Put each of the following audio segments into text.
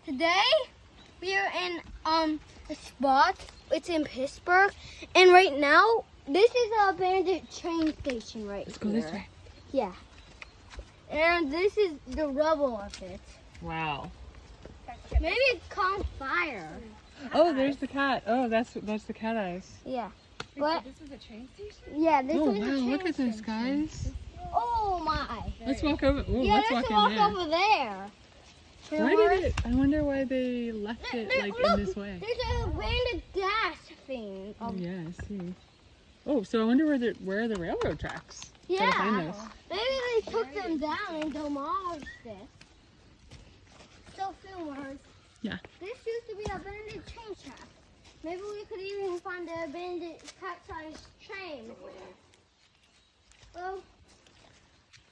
Today we are in a spot. It's in Pittsburgh, and right now this is an abandoned train station right Let's go here. this way. Yeah, and this is the rubble of it. Wow. Maybe it caught fire. Oh, there's the cat. Oh, that's the cat eyes. Yeah, but This is a train station? yeah, this Oh is a wow, train look at this, station. guys. Oh my! Let's walk over. Ooh, Yeah, let's let's walk walk in there. over there. Why did it? I wonder why they left it like Look, in this way. There's a abandoned gas thing. Yeah, I see. Oh, so I wonder where are the railroad tracks? Gotta find Yeah, those. maybe they took them down and demolished it. So filmers. Yeah. This used to be an abandoned train track. Maybe we could even find the abandoned cat-sized train. Well,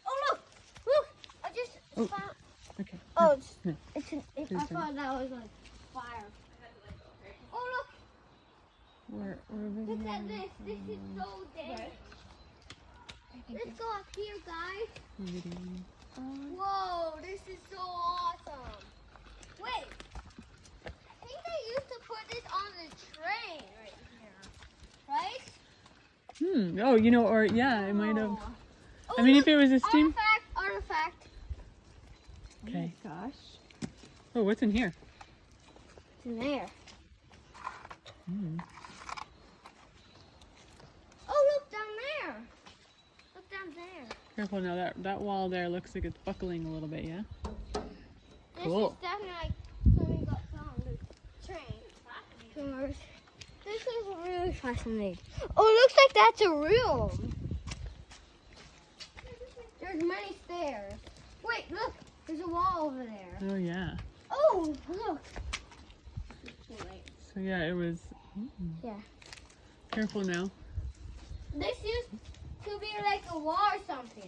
oh look, look! I just Oh. found. Okay. Oh, Yeah. I thought that was like fire. Oh Where look! Look at this. This is so dangerous. Let's go up here, guys. Whoa, this is so awesome. Wait, I think they used to put this on the train right here, right? Oh, you know, or yeah, it might have. Oh, I mean, look, if it was a steam. Artifact. Okay. Oh my gosh. Oh, what's in here? It's in there. Hmm. Oh, look down there. Look down there. Careful now. That wall there looks like it's buckling a little bit. Yeah. This Cool. is definitely like something got on the train. This is really fascinating. Oh, it looks like that's a room. There's many stairs. Wait, look. There's a wall over there. Oh yeah. Oh, look. So yeah, it was. Yeah. Careful now. This used to be like a wall or something.